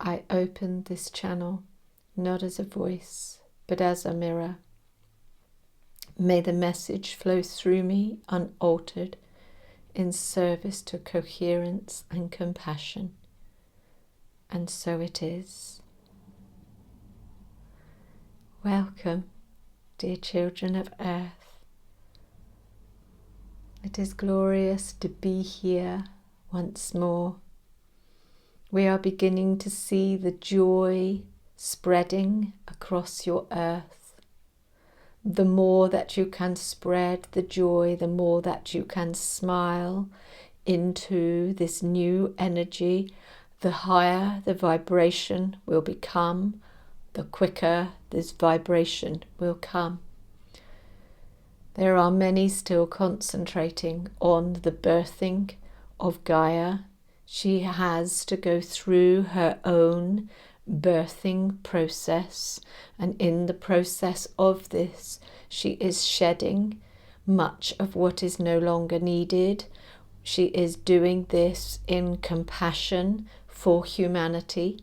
I open this channel not as a voice, but as a mirror. May the message flow through me unaltered in service to coherence and compassion. And so it is. Welcome, dear children of Earth. It is glorious to be here once more. We are beginning to see the joy spreading across your earth. The more that you can spread the joy, the more that you can smile into this new energy, the higher the vibration will become, the quicker this vibration will come. There are many still concentrating on the birthing of Gaia. She has to go through her own birthing process, and in the process of this, she is shedding much of what is no longer needed. She is doing this in compassion for humanity.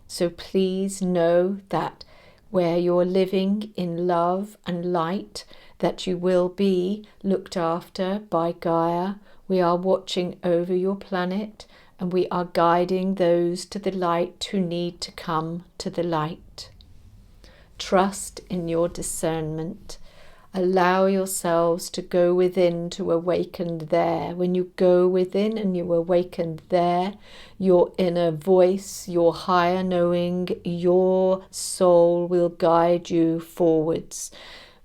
So please know that where you're living in love and light, that you will be looked after by Gaia. We are watching over your planet, and we are guiding those to the light who need to come to the light. Trust in your discernment. Allow yourselves to go within to awaken there. When you go within and you awaken there, your inner voice, your higher knowing, your soul will guide you forwards.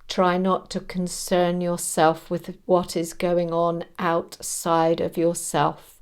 Try not to concern yourself with what is going on outside of yourself.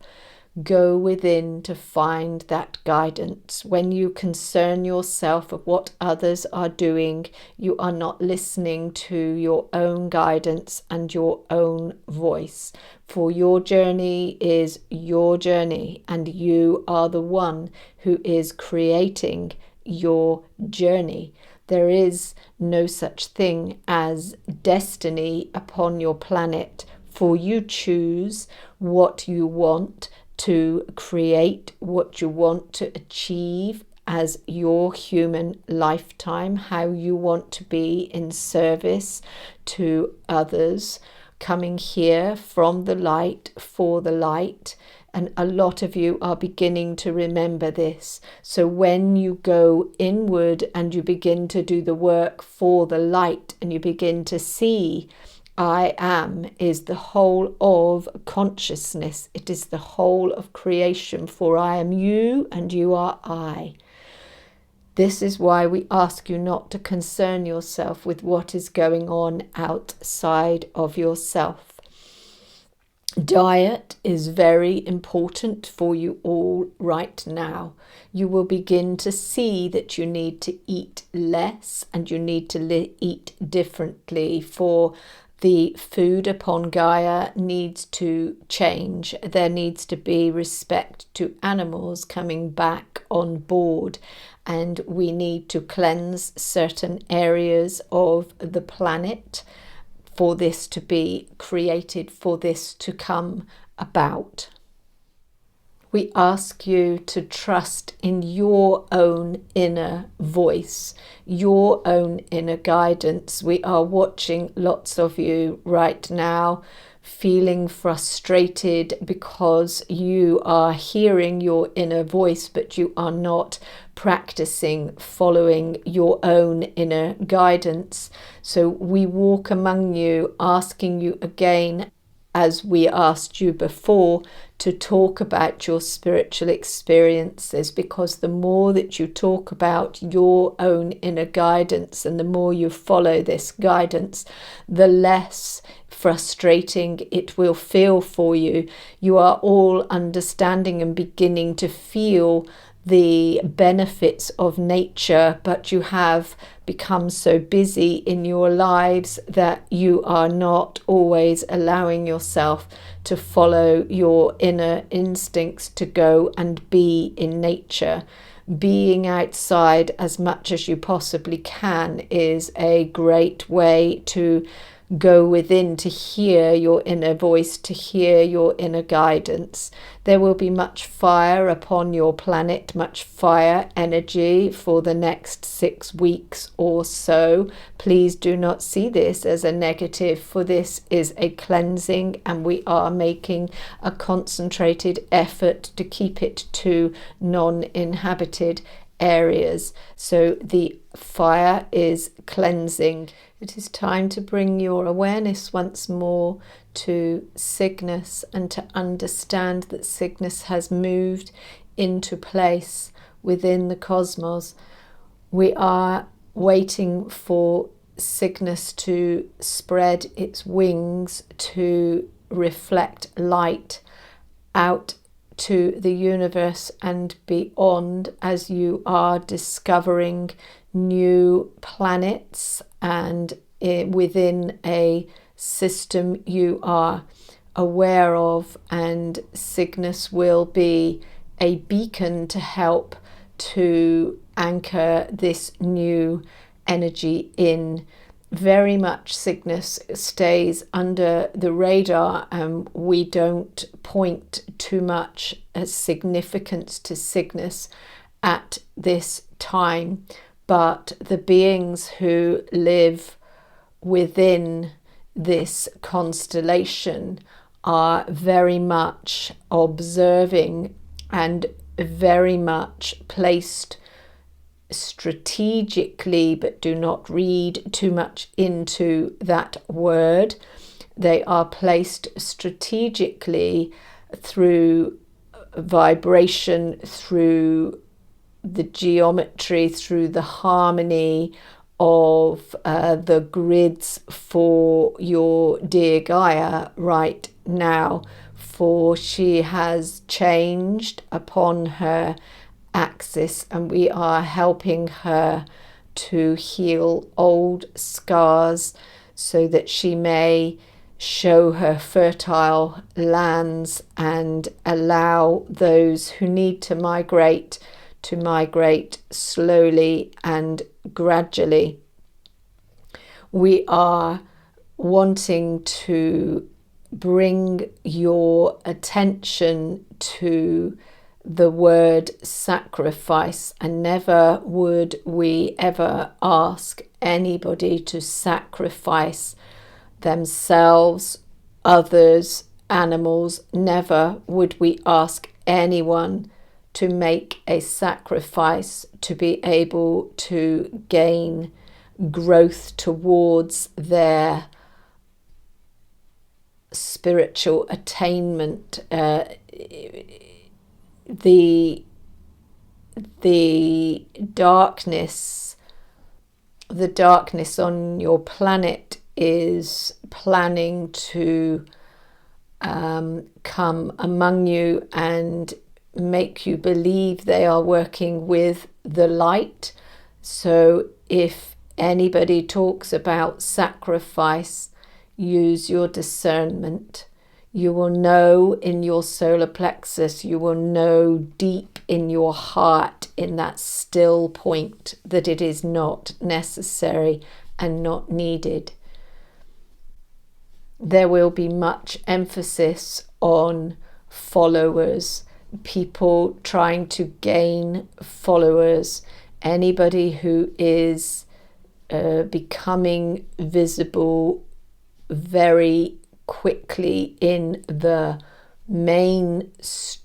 Go within to find that guidance. When you concern yourself with what others are doing, you are not listening to your own guidance and your own voice. For your journey is your journey, and you are the one who is creating your journey. There is no such thing as destiny upon your planet, for you choose what you want to create, what you want to achieve as your human lifetime, how you want to be in service to others, coming here from the light for the light. And a lot of you are beginning to remember this. So when you go inward and you begin to do the work for the light, and you begin to see I am is the whole of consciousness. It is the whole of creation, for I am you and you are I. This is why we ask you not to concern yourself with what is going on outside of yourself. Diet is very important for you all right now. You will begin to see that you need to eat less and you need to eat differently, for the food upon Gaia needs to change. There needs to be respect to animals coming back on board, and we need to cleanse certain areas of the planet for this to be created, for this to come about. We ask you to trust in your own inner voice, your own inner guidance. We are watching lots of you right now feeling frustrated because you are hearing your inner voice, but you are not practicing following your own inner guidance. So we walk among you, asking you again, as we asked you before, to talk about your spiritual experiences, because the more that you talk about your own inner guidance and the more you follow this guidance, the less frustrating it will feel for you. You are all understanding and beginning to feel the benefits of nature, but you have become so busy in your lives that you are not always allowing yourself to follow your inner instincts to go and be in nature. Being outside as much as you possibly can is a great way to go within to hear your inner voice, to hear your inner guidance. There will be much fire upon your planet, much fire energy for the next 6 weeks or so. Please do not see this as a negative, for this is a cleansing, and we are making a concentrated effort to keep it to non-inhabited areas. So the fire is cleansing. It is time to bring your awareness once more to Cygnus and to understand that Cygnus has moved into place within the cosmos. We are waiting for Cygnus to spread its wings to reflect light out to the universe and beyond, as you are discovering new planets and within a system you are aware of, and Cygnus will be a beacon to help to anchor this new energy in. Very much Cygnus stays under the radar, and we don't point too much significance to Cygnus at this time, but the beings who live within this constellation are very much observing and very much placed strategically, but do not read too much into that word. They are placed strategically through vibration, through the geometry, through the harmony of the grids for your dear Gaia right now, for she has changed upon her axis, and we are helping her to heal old scars so that she may show her fertile lands and allow those who need to migrate slowly and gradually. We are wanting to bring your attention to the word sacrifice, and never would we ever ask anybody to sacrifice themselves, others, animals. Never would we ask anyone to make a sacrifice to be able to gain growth towards their spiritual attainment. The darkness on your planet is planning to come among you and make you believe they are working with the light. So if anybody talks about sacrifice, use your discernment. You will know in your solar plexus, you will know deep in your heart, in that still point, that it is not necessary and not needed. There will be much emphasis on followers, people trying to gain followers, anybody who is becoming visible very quickly in the mainstream.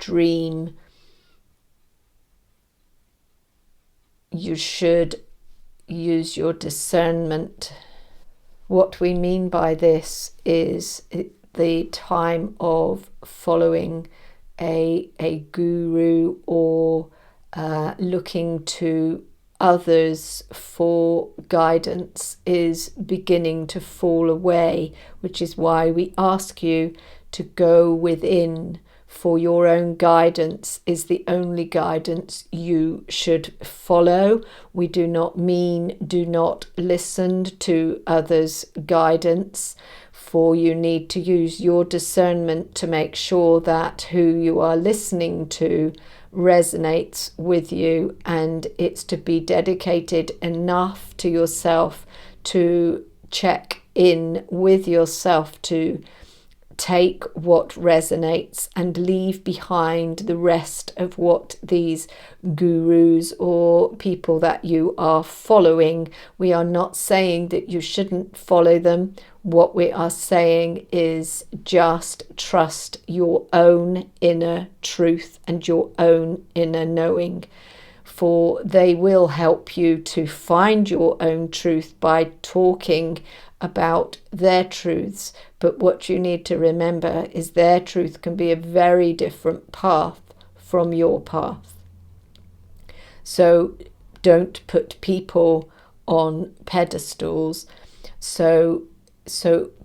You should use your discernment. What we mean by this is the time of following a guru or looking to others for guidance is beginning to fall away, which is why we ask you to go within, for your own guidance is the only guidance you should follow. We do not mean do not listen to others' guidance, for you need to use your discernment to make sure that who you are listening to resonates with you, and it's to be dedicated enough to yourself to check in with yourself to take what resonates and leave behind the rest of what these gurus or people that you are following. We are not saying that you shouldn't follow them. What we are saying is just trust your own inner truth and your own inner knowing, for they will help you to find your own truth by talking about their truths. But what you need to remember is their truth can be a very different path from your path. So don't put people on pedestals. So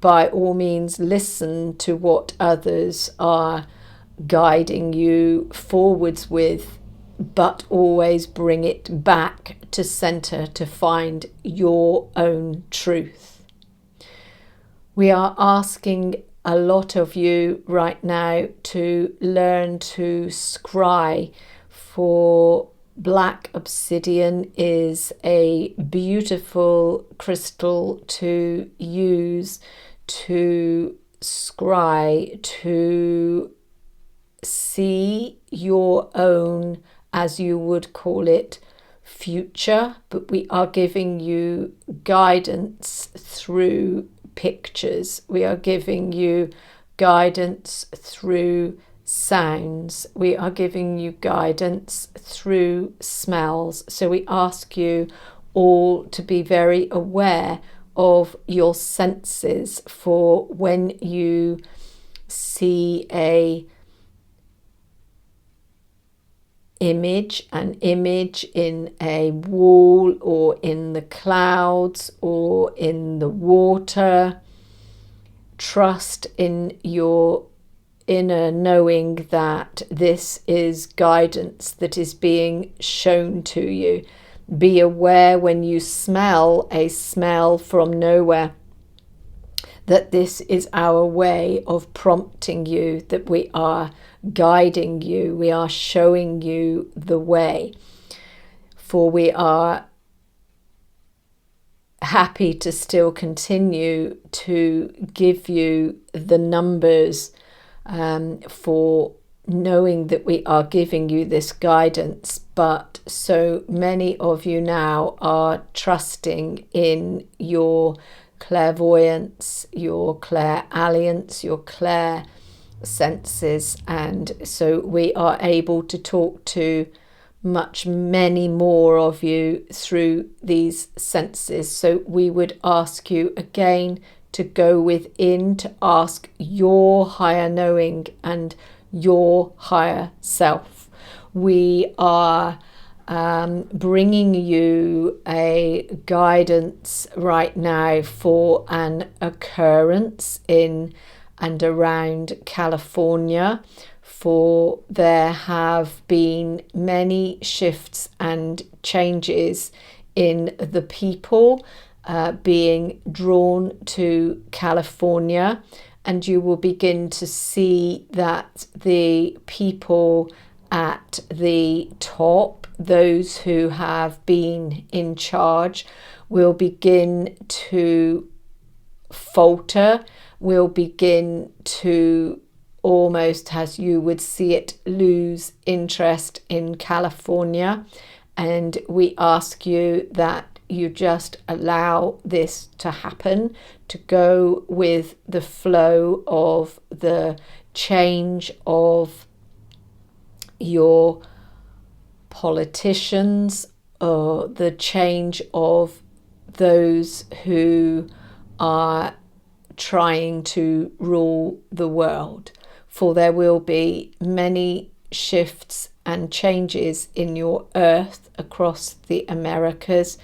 by all means, listen to what others are guiding you forwards with, but always bring it back to center to find your own truth. We are asking a lot of you right now to learn to scry, for black obsidian is a beautiful crystal to use to scry, to see your own, as you would call it, future. But we are giving you guidance through pictures. We are giving you guidance through sounds. We are giving you guidance through smells. So we ask you all to be very aware of your senses, for when you see an image in a wall or in the clouds or in the water, trust in your inner knowing that this is guidance that is being shown to you. Be aware when you smell a smell from nowhere that this is our way of prompting you, that we are guiding you, we are showing you the way. For we are happy to still continue to give you the numbers for knowing that we are giving you this guidance. But so many of you now are trusting in your clairvoyance, your clairalliance, your clair senses, and so we are able to talk to many more of you through these senses. So we would ask you again to go within, to ask your higher knowing and your higher self. We are bringing you a guidance right now for an occurrence in and around California, for there have been many shifts and changes in the people being drawn to California, and you will begin to see that the people at the top, those who have been in charge, will begin to falter, will begin to almost, as you would see it, lose interest in California. And we ask you that you just allow this to happen, to go with the flow of the change of your politicians, or the change of those who are trying to rule the world. For there will be many shifts and changes in your earth across the Americas,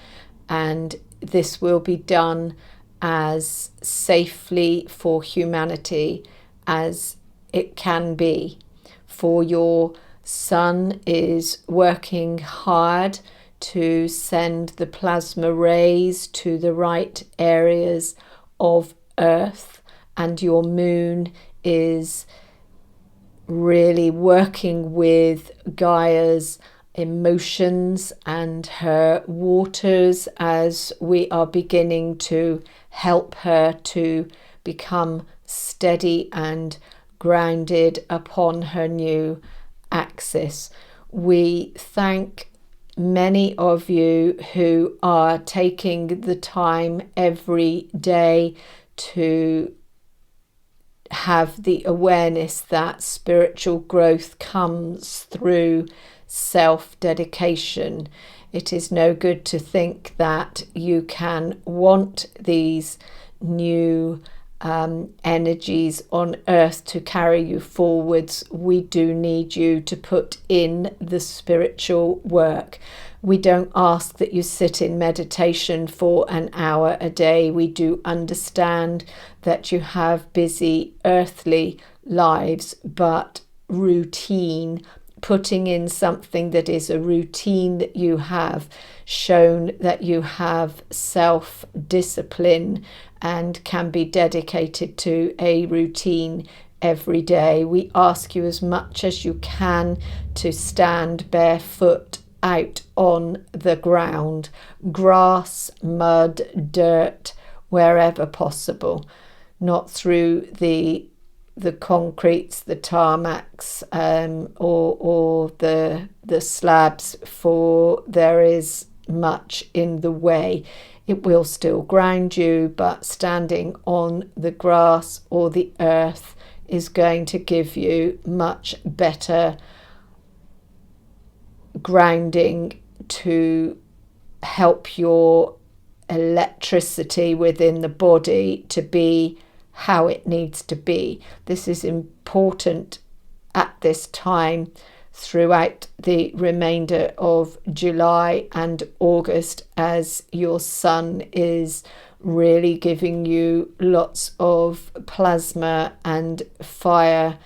and this will be done as safely for humanity as it can be. For your sun is working hard to send the plasma rays to the right areas of Earth, and your moon is really working with Gaia's emotions and her waters as we are beginning to help her to become steady and grounded upon her new axis. We thank many of you who are taking the time every day to have the awareness that spiritual growth comes through self-dedication. It is no good to think that you can want these new energies on earth to carry you forwards. We do need you to put in the spiritual work. We don't ask that you sit in meditation for an hour a day. We do understand that you have busy earthly lives, but routine, putting in something that is a routine that you have shown that you have self-discipline and can be dedicated to a routine every day. We ask you as much as you can to stand barefoot out on the ground, grass, mud, dirt, wherever possible, not through the concretes, the tarmacs, or the slabs, for there is much in the way. It will still ground you, but standing on the grass or the earth is going to give you much better grounding to help your electricity within the body to be how it needs to be. This is important at this time throughout the remainder of July and August, as your sun is really giving you lots of plasma and fire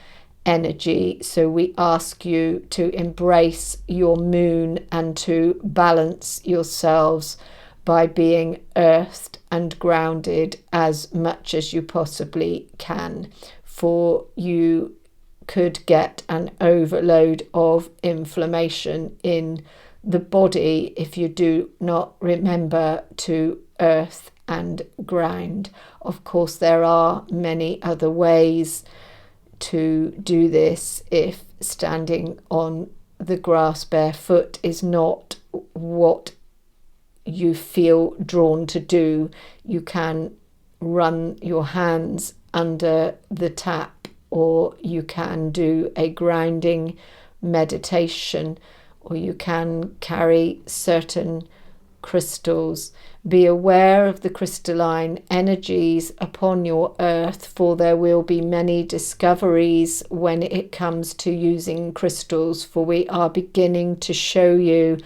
energy. So we ask you to embrace your moon and to balance yourselves by being earthed and grounded as much as you possibly can, for you could get an overload of inflammation in the body if you do not remember to earth and ground. Of course, there are many other ways to do this. If standing on the grass barefoot is not what you feel drawn to do, you can run your hands under the tap, or you can do a grounding meditation, or you can carry certain crystals. Be aware of the crystalline energies upon your earth, for there will be many discoveries when it comes to using crystals, for we are beginning to show you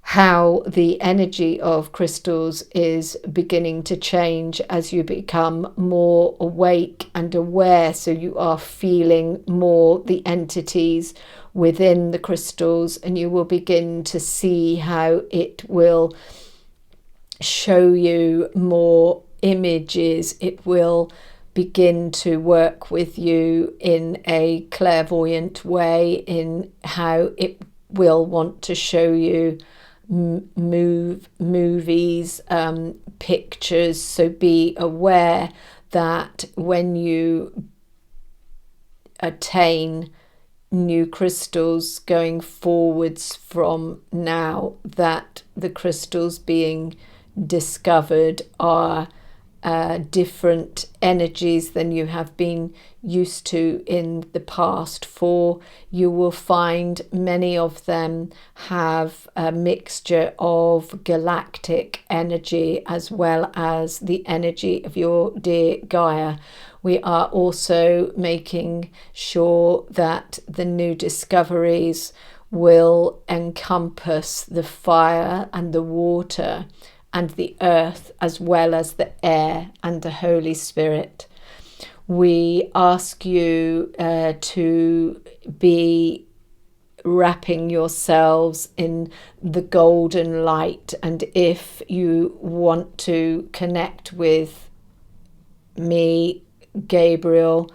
how the energy of crystals is beginning to change as you become more awake and aware. So you are feeling more the entities within the crystals, and you will begin to see how it will show you more images. It will begin to work with you in a clairvoyant way, in how it will want to show you movies, pictures. So be aware that when you attain new crystals going forwards from now, that the crystals being discovered are different energies than you have been used to in the past, for you will find many of them have a mixture of galactic energy as well as the energy of your dear Gaia. We are also making sure that the new discoveries will encompass the fire and the water and the earth, as well as the air and the Holy Spirit. We ask you to be wrapping yourselves in the golden light, and if you want to connect with me, Gabriel,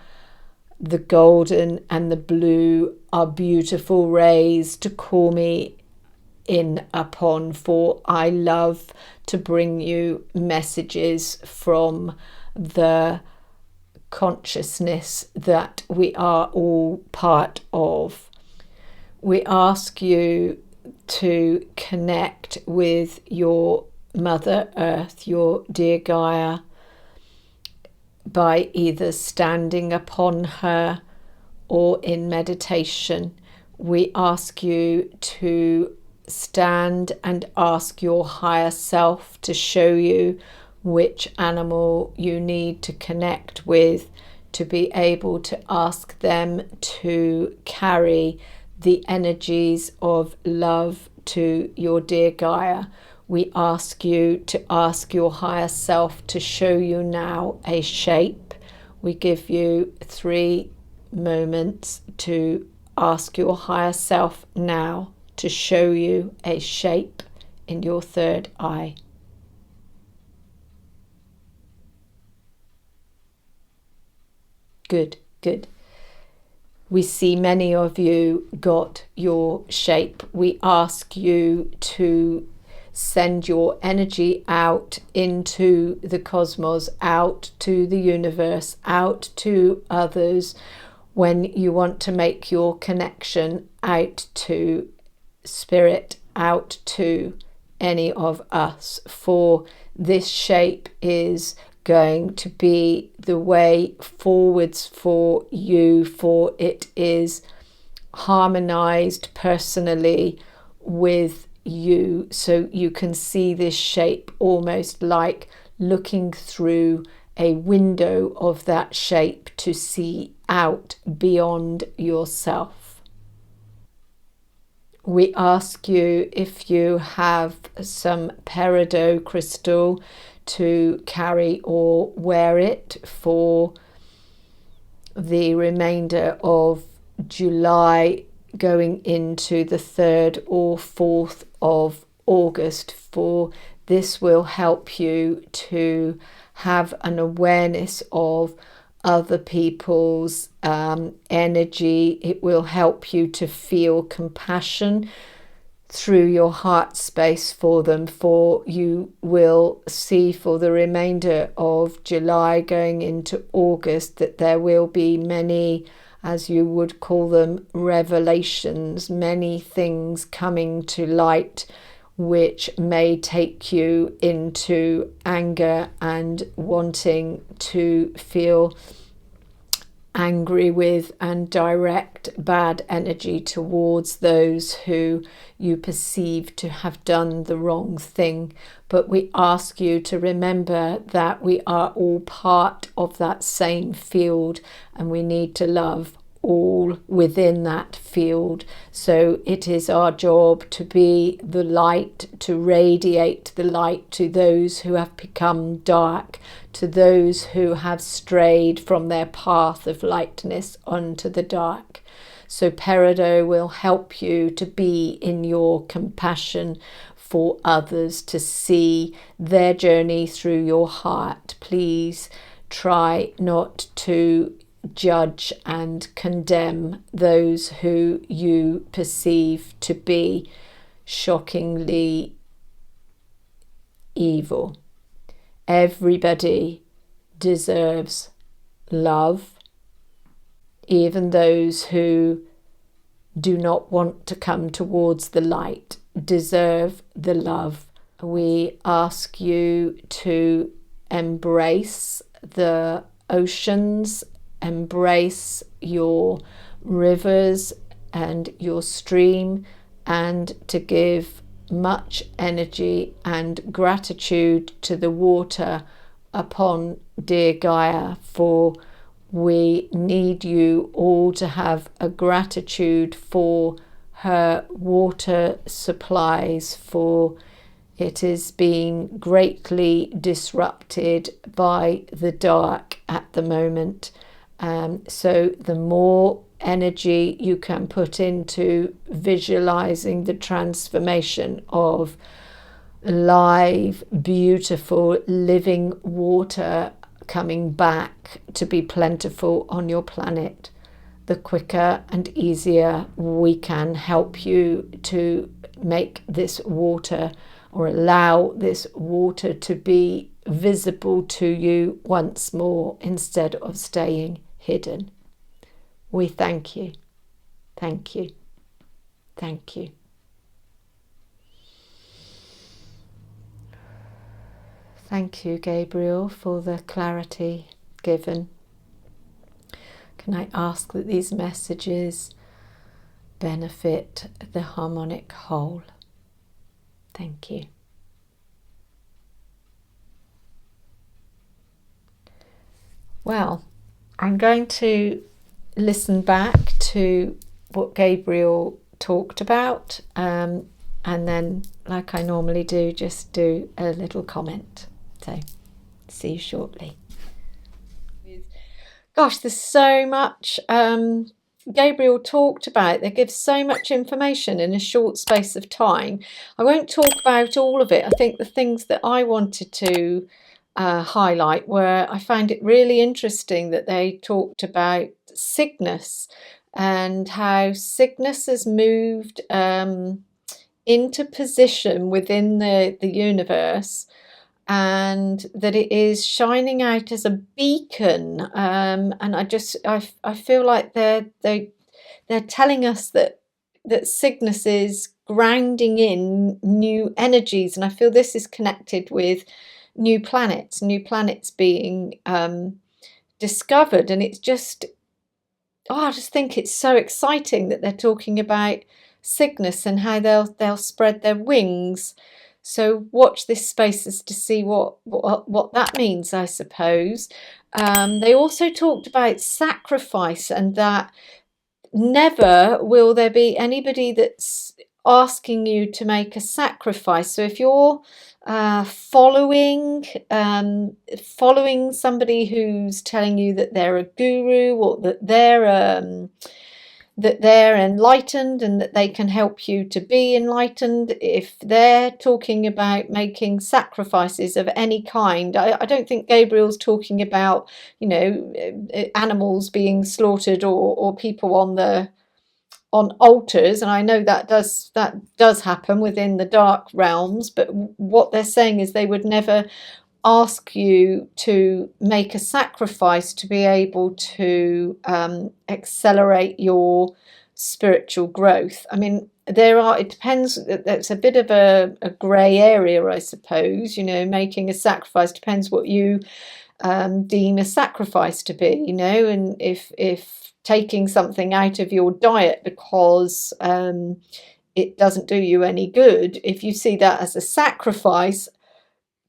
the golden and the blue are beautiful rays to call me in upon, for I love to bring you messages from the consciousness that we are all part of. We ask you to connect with your Mother Earth, your dear Gaia, by either standing upon her or in meditation. We ask you to stand and ask your higher self to show you which animal you need to connect with, to be able to ask them to carry the energies of love to your dear Gaia. We ask you to ask your higher self to show you now a shape. We give you 3 moments to ask your higher self now to show you a shape in your third eye. Good, good. We see many of you got your shape. We ask you to send your energy out into the cosmos, out to the universe, out to others when you want to make your connection out to spirit, out to any of us. For this shape is going to be the way forwards for you, for it is harmonized personally with you. So you can see this shape almost like looking through a window of that shape to see out beyond yourself. We ask you, if you have some peridot crystal, to carry or wear it for the remainder of July, going into the 3rd or 4th of August, for this will help you to have an awareness of other people's energy. It will help you to feel compassion through your heart space for them, for you will see for the remainder of July going into August that there will be many, as you would call them, revelations, many things coming to light which may take you into anger and wanting to feel angry with and direct bad energy towards those who you perceive to have done the wrong thing. But we ask you to remember that we are all part of that same field, and we need to love all within that field. So it is our job to be the light, to radiate the light to those who have become dark, to those who have strayed from their path of lightness onto the dark. So peridot will help you to be in your compassion for others, to see their journey through your heart. Please try not to judge and condemn those who you perceive to be shockingly evil. Everybody deserves love, even those who do not want to come towards the light deserve the love. We ask you to embrace the oceans, embrace your rivers and your stream, and to give much energy and gratitude to the water upon dear Gaia, for we need you all to have a gratitude for her water supplies, for it is being greatly disrupted by the dark at the moment. So the more energy you can put into visualizing the transformation of live, beautiful, living water coming back to be plentiful on your planet, the quicker and easier we can help you to make this water, or allow this water to be visible to you once more instead of staying hidden. We thank you. Thank you. Thank you. Thank you, Gabriel, for the clarity given. Can I ask that these messages benefit the harmonic whole? Thank you. Well, I'm going to listen back to what Gabriel talked about, and then, like I normally do, just do a little comment. So, see you shortly. Gosh, there's so much Gabriel talked about. They give so much information in a short space of time. I won't talk about all of it. I think the things that I wanted to highlight were, I found it really interesting that they talked about Cygnus and how Cygnus has moved into position within the universe, and that it is shining out as a beacon, and I feel like they're telling us that Cygnus is grounding in new energies, and I feel this is connected with new planets being discovered, and it's just, I just think it's so exciting that they're talking about Cygnus and how they'll spread their wings. So watch this space as to see what that means, I suppose. They also talked about sacrifice, and that never will there be anybody that's asking you to make a sacrifice. So if you're following somebody who's telling you that they're a guru, or that they're enlightened and that they can help you to be enlightened, if they're talking about making sacrifices of any kind, I don't think Gabriel's talking about, animals being slaughtered, or people on altars, and I know that does happen within the dark realms, but what they're saying is they would never ask you to make a sacrifice to be able to accelerate your spiritual growth. I mean, it depends, that's a bit of a grey area, I suppose. Making a sacrifice depends what you deem a sacrifice to be, and if taking something out of your diet because it doesn't do you any good, if you see that as a sacrifice,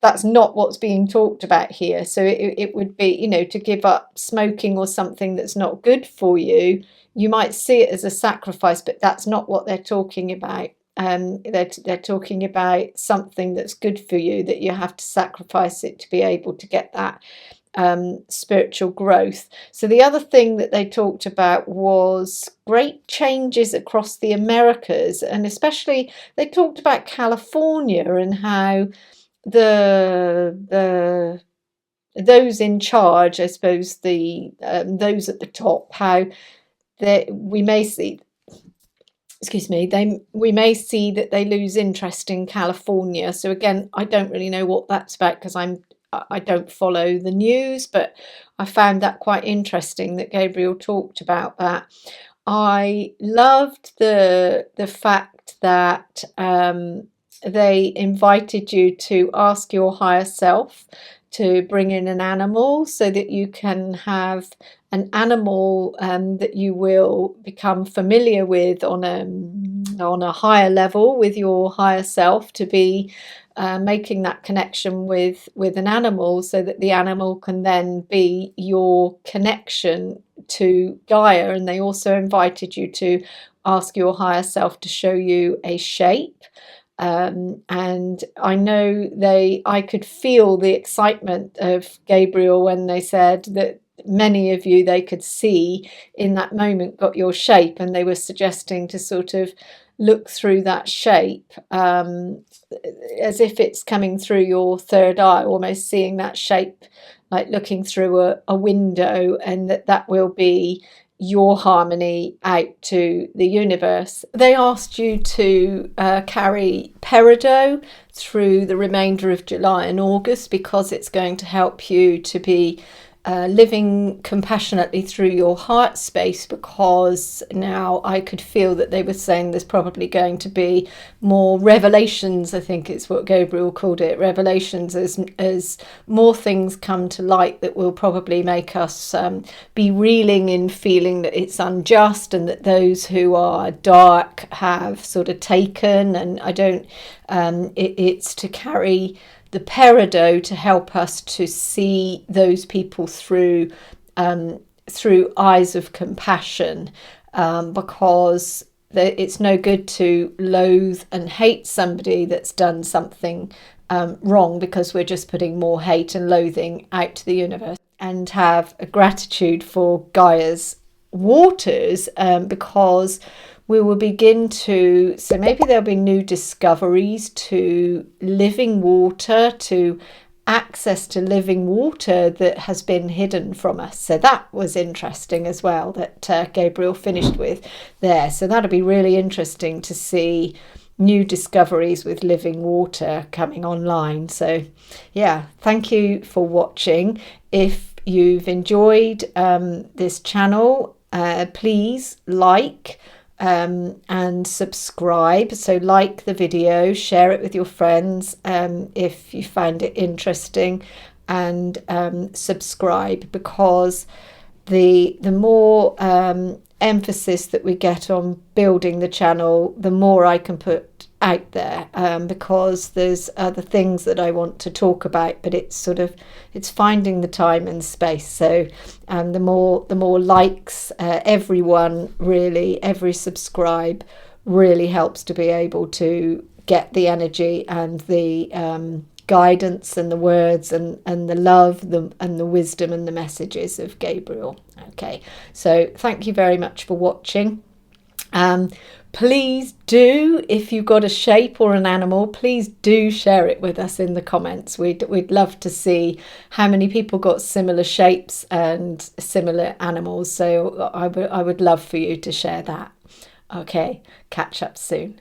that's not what's being talked about here. So it would be, to give up smoking or something that's not good for you. You might see it as a sacrifice, but that's not what they're talking about. They're talking about something that's good for you, that you have to sacrifice it to be able to get that spiritual growth. So the other thing that they talked about was great changes across the Americas, and especially they talked about California and how the those in charge, I suppose, those at the top, how we may see that they lose interest in California. So again, I don't really know what that's about, because I don't follow the news, but I found that quite interesting that Gabriel talked about that. I loved the fact that they invited you to ask your higher self to bring in an animal, so that you can have an animal that you will become familiar with on a higher level with your higher self, to be making that connection with an animal, so that the animal can then be your connection to Gaia. And they also invited you to ask your higher self to show you a shape. And I know I could feel the excitement of Gabriel when they said that many of you, they could see in that moment, got your shape, and they were suggesting to sort of look through that shape as if it's coming through your third eye, almost seeing that shape like looking through a window, and that will be your harmony out to the universe. They asked you to carry peridot through the remainder of July and August, because it's going to help you to be living compassionately through your heart space, because now I could feel that they were saying there's probably going to be more revelations. I think it's what Gabriel called it, revelations, as more things come to light that will probably make us be reeling in feeling that it's unjust, and that those who are dark have sort of taken. And I don't, it's to carry the peridot to help us to see those people through eyes of compassion, because it's no good to loathe and hate somebody that's done something wrong, because we're just putting more hate and loathing out to the universe. And have a gratitude for Gaia's waters, because we will begin to, so maybe there'll be new discoveries to living water, to access to living water that has been hidden from us. So that was interesting as well, that Gabriel finished with there. So that'll be really interesting to see new discoveries with living water coming online. So yeah, thank you for watching. If you've enjoyed this channel, please like and subscribe. So like the video, share it with your friends if you find it interesting, and subscribe, because the more emphasis that we get on building the channel, the more I can put out there, because there's other things that I want to talk about, but it's finding the time and space. So the more likes, everyone really, every subscribe really helps to be able to get the energy and the guidance and the words and the love and the wisdom and the messages of Gabriel. Okay, so thank you very much for watching. Please do, if you've got a shape or an animal, please do share it with us in the comments. We'd love to see how many people got similar shapes and similar animals. So I would love for you to share that. Okay, catch up soon.